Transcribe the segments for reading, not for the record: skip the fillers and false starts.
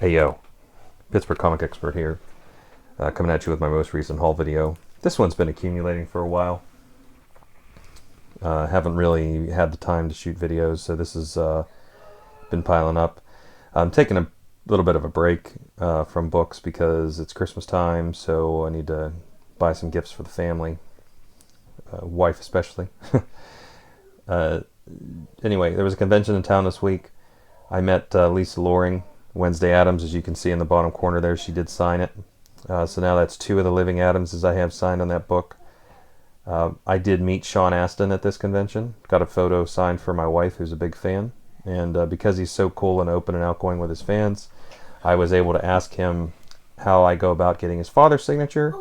Hey yo, Pittsburgh comic expert here, coming at you with my most recent haul video. This one's been accumulating for a while. Haven't really had the time to shoot videos, so this has been piling up. I'm taking a little bit of a break from books because it's Christmas time, so I need to buy some gifts for the family, wife especially. Anyway, there was a convention in town this week. I met Lisa Loring, Wednesday Addams, as you can see in the bottom corner there. She did sign it. So now that's 2 of the living Addamses I have signed on that book. I did meet Sean Astin at this convention. Got a photo signed for my wife, who's a big fan. And because he's so cool and open and outgoing with his fans, I was able to ask him how I go about getting his father's signature.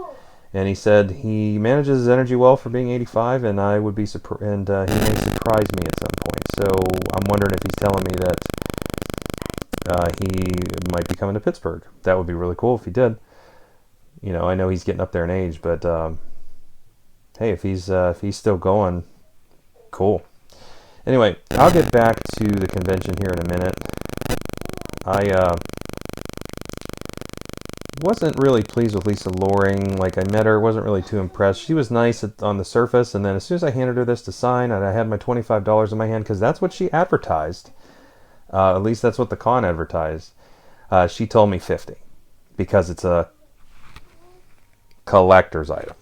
And he said he manages his energy well for being 85, and I would be he may surprise me at some point. So I'm wondering if he's telling me that he might be coming to Pittsburgh. That would be really cool if he did. You know, I know he's getting up there in age, but hey, if he's still going, cool. Anyway, I'll get back to the convention here in a minute. I wasn't really pleased with Lisa Loring. Like, I met her, wasn't really too impressed. She was nice on the surface, and then as soon as I handed her this to sign, and I had my $25 in my hand, because that's what she advertised. At least that's what the con advertised. She told me $50 because it's a collector's item.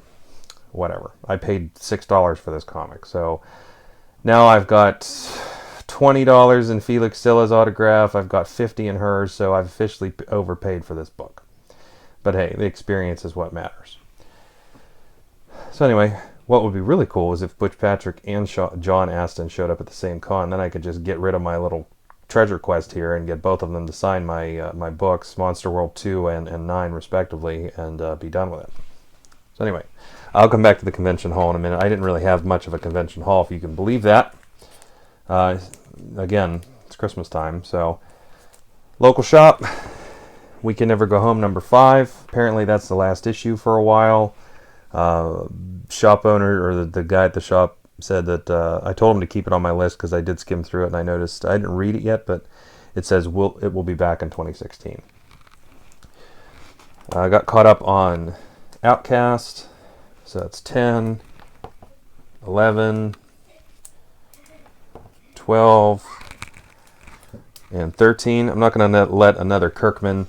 Whatever. I paid $6 for this comic. So now I've got $20 in Felix Silla's autograph. I've got $50 in hers. So I've officially overpaid for this book. But hey, the experience is what matters. So anyway, what would be really cool is if Butch Patrick and John Astin showed up at the same con. Then I could just get rid of my little treasure quest here and get both of them to sign my my books, Monster World 2 and 9 respectively, and be done with it. So anyway, I'll come back to the convention hall in a minute. I didn't really have much of a convention hall, if you can believe that. Again, it's Christmas time, so local shop, We Can Never Go Home number 5. Apparently that's the last issue for a while. Shop owner, or the guy at the shop, said that I told him to keep it on my list because I did skim through it and I noticed, I didn't read it yet, but it says it will be back in 2016. I got caught up on Outcast, so that's 10, 11, 12, and 13. I'm not going to let another Kirkman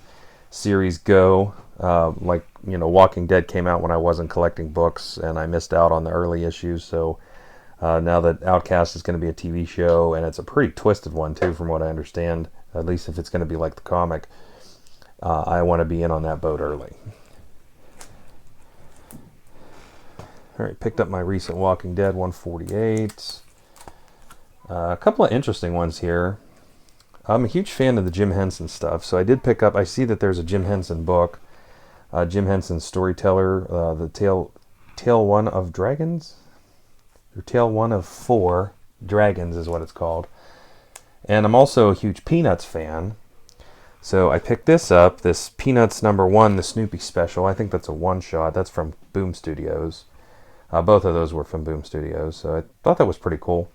series go. Like, you know, Walking Dead came out when I wasn't collecting books and I missed out on the early issues, so now that Outcast is going to be a TV show, and it's a pretty twisted one too from what I understand, at least if it's going to be like the comic, I want to be in on that boat early. Alright, picked up my recent Walking Dead 148. A couple of interesting ones here. I'm a huge fan of the Jim Henson stuff, so I did pick up, I see that there's a Jim Henson book, Jim Henson Storyteller, the Tale 1 of Dragons? Or Tale 1 of 4 Dragons is what it's called. And I'm also a huge Peanuts fan, so I picked this up, this Peanuts number 1, the Snoopy special. I think that's a one-shot. That's from Boom Studios. Both of those were from Boom Studios, so I thought that was pretty cool.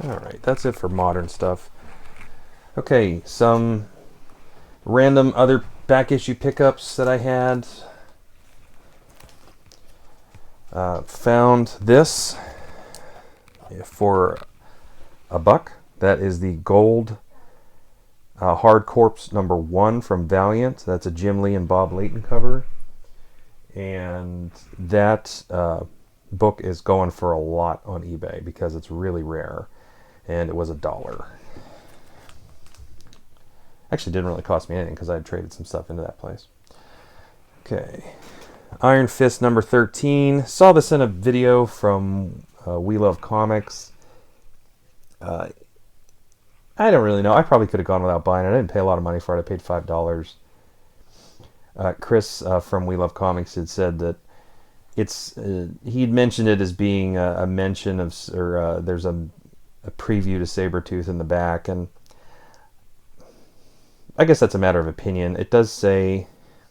Alright, that's it for modern stuff. Okay, some random other back issue pickups that I had. Found this for $1. That is the gold Hard Corpse number 1 from Valiant. That's a Jim Lee and Bob Layton cover. And that book is going for a lot on eBay because it's really rare. And it was $1. Actually, didn't really cost me anything because I had traded some stuff into that place. Okay. Iron Fist number 13. Saw this in a video from We Love Comics. I don't really know. I probably could have gone without buying it. I didn't pay a lot of money for it. I paid $5. Chris from We Love Comics had said that it's he'd mentioned it as being a mention of, or there's a preview to Sabretooth in the back, and I guess that's a matter of opinion. It does say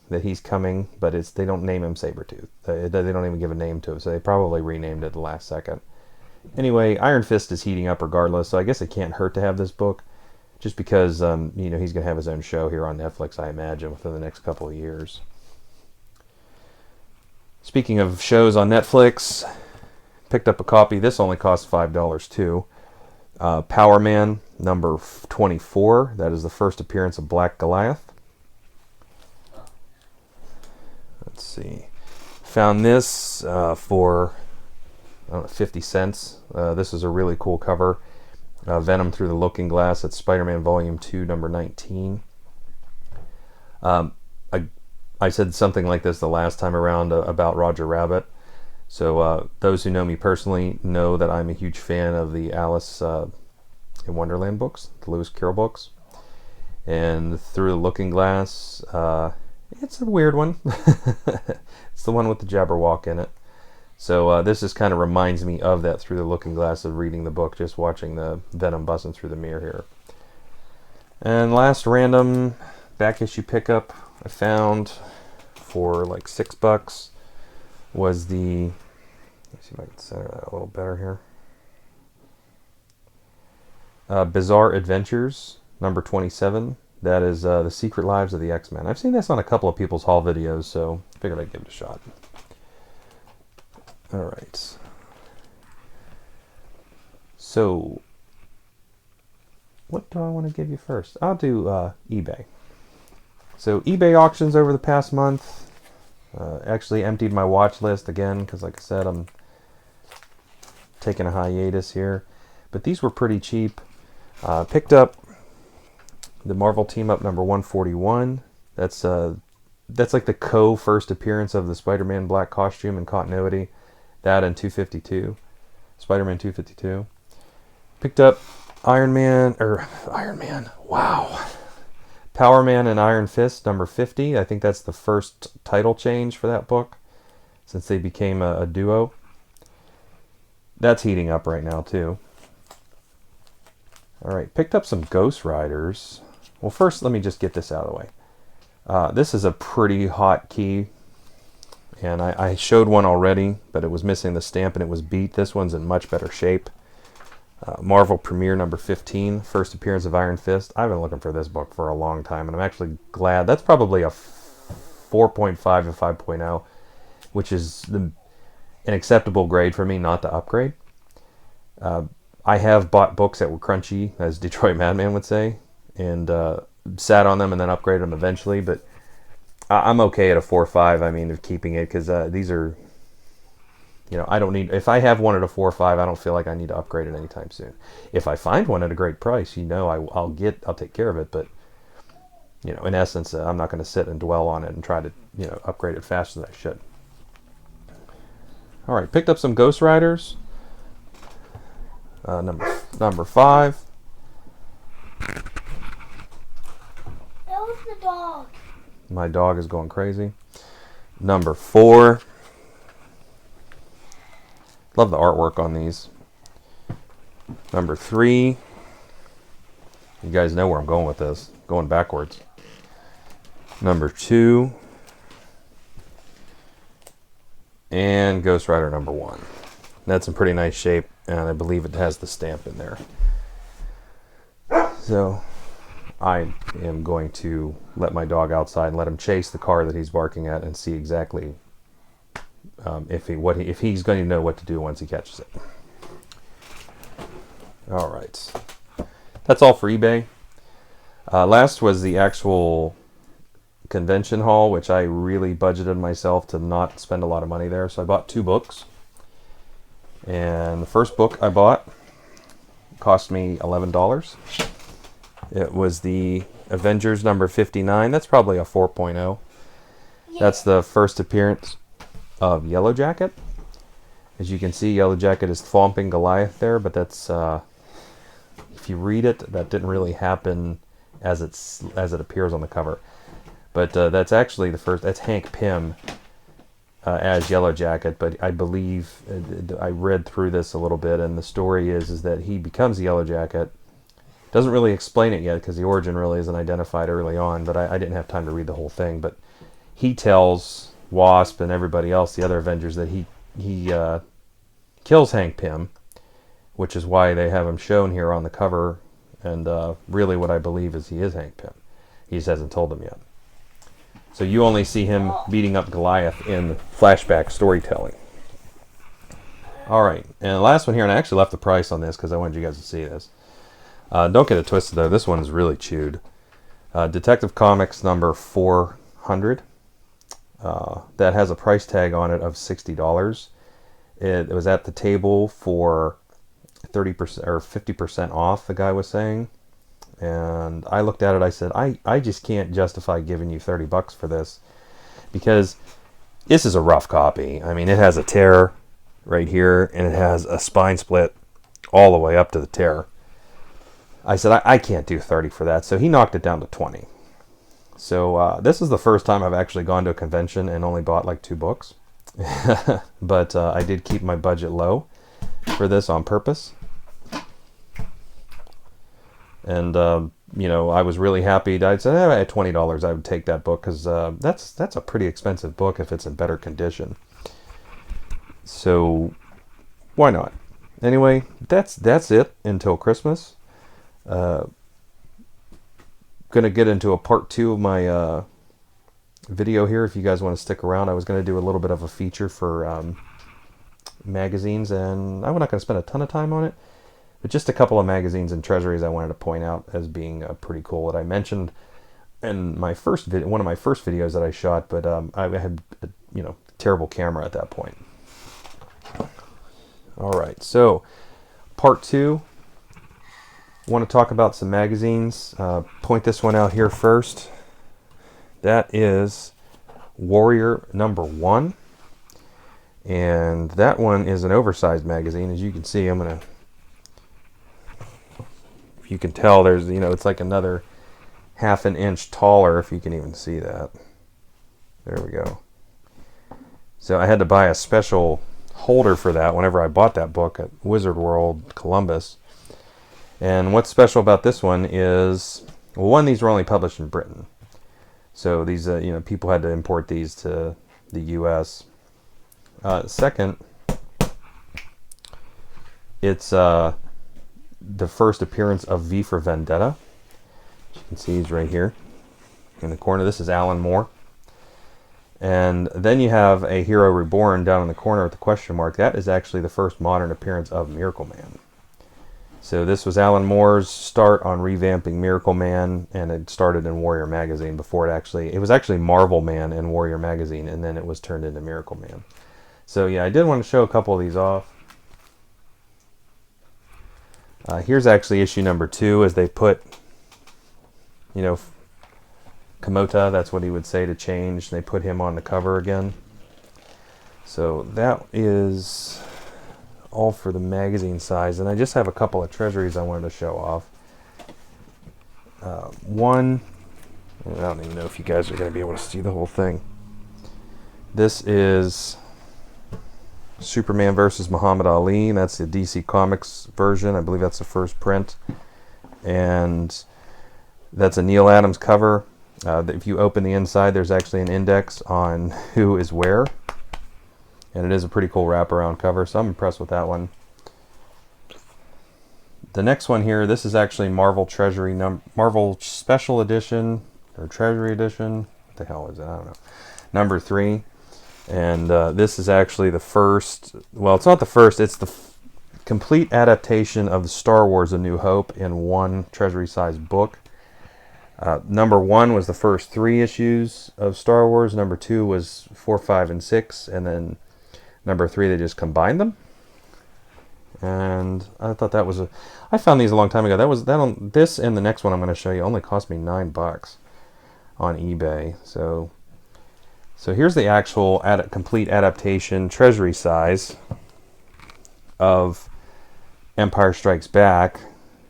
that he's coming, but they don't name him Sabretooth. They don't even give a name to him, so they probably renamed it at the last second. Anyway, Iron Fist is heating up regardless, so I guess it can't hurt to have this book. just because you know, he's going to have his own show here on Netflix, I imagine, within the next couple of years. Speaking of shows on Netflix, picked up a copy. This only cost $5 too. Power Man number 24. That is the first appearance of Black Goliath. Let's see. Found this for I don't know, 50 cents. This is a really cool cover. Venom Through the Looking Glass. It's Spider-Man Volume 2, number 19. I said something like this the last time around about Roger Rabbit. So those who know me personally know that I'm a huge fan of the Alice in Wonderland books, the Lewis Carroll books. And Through the Looking Glass, it's a weird one. It's the one with the Jabberwock in it. So this just kind of reminds me of that Through the Looking Glass of reading the book, just watching the Venom busting through the mirror here. And last random back issue pickup I found for like $6 was the, let's see if I can center that a little better here. Bizarre Adventures, number 27. That is The Secret Lives of the X-Men. I've seen this on a couple of people's haul videos, so figured I'd give it a shot. All right. So, what do I want to give you first? I'll do eBay. So, eBay auctions over the past month. Actually emptied my watch list again because, like I said, I'm taking a hiatus here. But these were pretty cheap. Picked up the Marvel Team Up number 141. That's like the first appearance of the Spider-Man black costume and continuity. That and 252, Spider-Man 252. Picked up Iron Man, wow. Power Man and Iron Fist, number 50. I think that's the first title change for that book since they became a duo. That's heating up right now, too. All right, picked up some Ghost Riders. Well, first, let me just get this out of the way. This is a pretty hot key. And I showed one already, but it was missing the stamp and it was beat. This one's in much better shape. Marvel Premiere number 15, first appearance of Iron Fist. I've been looking for this book for a long time, and I'm actually glad. That's probably a 4.5 to 5.0, which is an acceptable grade for me not to upgrade. I have bought books that were crunchy, as Detroit Madman would say, and sat on them and then upgraded them eventually, but I'm okay at a 4.5. I mean, of keeping it because these are, you know, I don't need. If I have one at a 4.5, I don't feel like I need to upgrade it anytime soon. If I find one at a great price, you know, I'll take care of it. But you know, in essence, I'm not going to sit and dwell on it and try to, you know, upgrade it faster than I should. All right, picked up some Ghost Riders. Number 5. That was the dog. My dog is going crazy. Number 4. Love the artwork on these. Number 3. You guys know where I'm going with this. Going backwards. Number 2. And Ghost Rider number 1. That's in pretty nice shape, and I believe it has the stamp in there. So I am going to let my dog outside and let him chase the car that he's barking at and see exactly if he's going to know what to do once he catches it. All right, that's all for eBay. Last was the actual convention haul, which I really budgeted myself to not spend a lot of money there. So I bought 2 books, and the first book I bought cost me $11. It was the Avengers number 59. That's probably a 4.0. Yeah. That's the first appearance of Yellow Jacket. As you can see, Yellow Jacket is thumping Goliath there, but that's if you read it, that didn't really happen as it appears on the cover. But that's actually the first. That's Hank Pym as Yellow Jacket. But I believe I read through this a little bit, and the story is that he becomes Yellow Jacket. Doesn't really explain it yet because the origin really isn't identified early on, but I didn't have time to read the whole thing. But he tells Wasp and everybody else, the other Avengers, that he kills Hank Pym, which is why they have him shown here on the cover And really what I believe is he is Hank Pym. He just hasn't told them yet. So you only see him beating up Goliath in flashback storytelling. All right, and the last one here, and I actually left the price on this because I wanted you guys to see this. Don't get it twisted though, this one is really chewed. Detective Comics number 400. That has a price tag on it of $60. It was at the table for 30% or 50% off, the guy was saying. And I looked at it, I said, I just can't justify giving you $30 for this, because this is a rough copy. I mean, it has a tear right here, and it has a spine split all the way up to the tear. I said, I can't do 30 for that, so he knocked it down to 20. So this is the first time I've actually gone to a convention and only bought like 2 books. But I did keep my budget low for this on purpose. And, you know, I was really happy. I said, at $20 I would take that book, because that's a pretty expensive book if it's in better condition. So why not? Anyway, that's it until Christmas. Going to get into a part 2 of my video here if you guys want to stick around. I was going to do a little bit of a feature for magazines, and I'm not going to spend a ton of time on it, but just a couple of magazines and treasuries I wanted to point out as being pretty cool that I mentioned in my first one of my first videos that I shot, but I had a, terrible camera at that point. All right, so part 2. Want to talk about some magazines. Point this one out here first. That is Warrior number 1, and that one is an oversized magazine. As you can see, if you can tell, there's it's like another half an inch taller, if you can even see that. There we go. So I had to buy a special holder for that whenever I bought that book at Wizard World Columbus. And what's special about this one is, well, one, these were only published in Britain. So these, people had to import these to the U.S. Second, it's the first appearance of V for Vendetta. You can see he's right here in the corner. This is Alan Moore. And then you have a Hero Reborn down in the corner with the question mark. That is actually the first modern appearance of Miracle Man. So this was Alan Moore's start on revamping Miracle Man, and it started in Warrior Magazine before it was actually Marvel Man in Warrior Magazine, and then it was turned into Miracle Man. So yeah, I did want to show a couple of these off. Here's actually issue number 2, as they put, Kamota, that's what he would say to change. They put him on the cover again. So that is all for the magazine size, and I just have a couple of treasuries I wanted to show off. One, I don't even know if you guys are going to be able to see the whole thing. This is Superman versus Muhammad Ali. That's the DC Comics version. I believe that's the first print, and that's a Neil Addams cover. If you open the inside, there's actually an index on who is where. And it is a pretty cool wraparound cover, so I'm impressed with that one. The next one here, this is actually Marvel Marvel Special Edition, or Treasury Edition. What the hell is it? I don't know. Number 3. And this is actually the first, well, it's not the first, it's the complete adaptation of the Star Wars A New Hope in one treasury-sized book. Number 1 was the first 3 issues of Star Wars. Number 2 was 4, 5, and 6, and then number 3, they just combined them. And I thought that was I found these a long time ago. This and the next one I'm going to show you only cost me $9 on eBay. So here's the actual complete adaptation, treasury size, of Empire Strikes Back,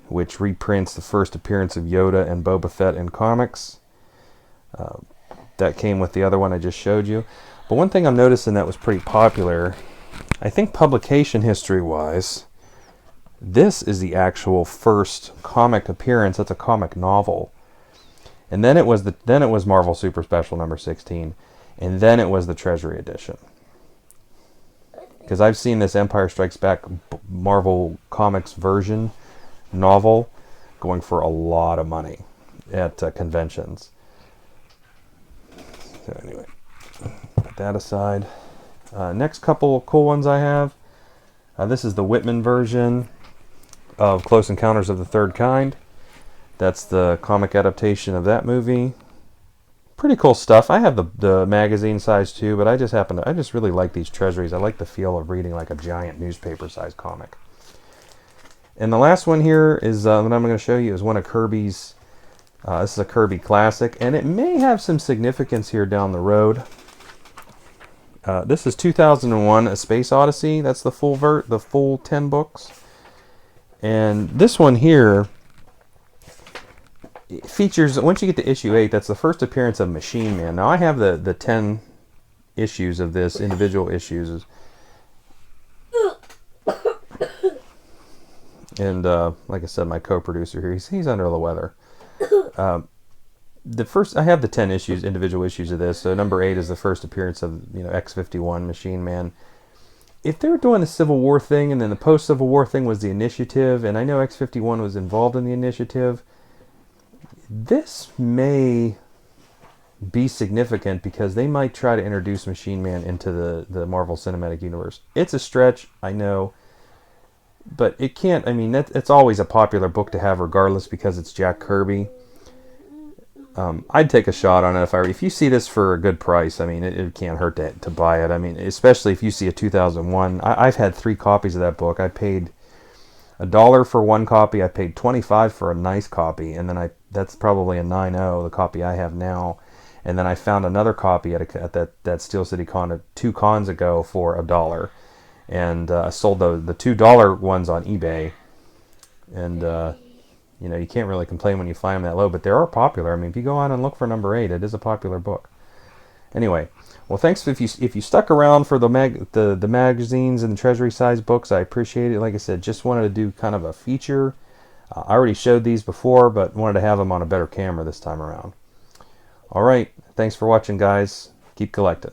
which reprints the first appearance of Yoda and Boba Fett in comics. That came with the other one I just showed you. But one thing I'm noticing that was pretty popular, I think publication history-wise, this is the actual first comic appearance. That's a comic novel. And then it was Marvel Super Special number 16, and then it was the Treasury Edition. Because I've seen this Empire Strikes Back Marvel Comics version novel going for a lot of money at conventions. So anyway, put that aside. Next couple of cool ones I have. This is the Whitman version of Close Encounters of the Third Kind. That's the comic adaptation of that movie. Pretty cool stuff. I have the magazine size too, but I just really like these treasuries. I like the feel of reading like a giant newspaper size comic. And the last one here is that I'm going to show you is one of Kirby's. This is a Kirby classic, and it may have some significance here down the road. This is 2001: A Space Odyssey. That's the full 10 books. And this one here features, once you get to issue 8, that's the first appearance of Machine Man. Now I have the 10 issues of this, individual issues. And like I said, my co-producer here, he's under the weather. I have the 10 issues, individual issues of this. So number 8 is the first appearance of X-51 Machine Man. If they're doing the Civil War thing, and then the post-Civil War thing was the Initiative, and I know X-51 was involved in the Initiative, this may be significant because they might try to introduce Machine Man into the Marvel Cinematic Universe. It's a stretch, I know, but it can't. I mean, it's always a popular book to have, regardless, because it's Jack Kirby. I'd take a shot on it if you see this for a good price. I mean, it can't hurt to buy it. I mean, especially if you see a 2001. I've had 3 copies of that book. I paid $1 for one copy. I paid $25 for a nice copy, and then that's probably a 9.0, the copy I have now. And then I found another copy at that Steel City Con 2 cons ago for $1, and I sold the $2 ones on eBay. And you can't really complain when you find them that low, but they are popular. I mean, if you go on and look for number 8, it is a popular book. Anyway, well, thanks if you stuck around for the magazines and the treasury size books. I appreciate it. Like I said, just wanted to do kind of a feature. I already showed these before, but wanted to have them on a better camera this time around. All right, thanks for watching, guys. Keep collecting.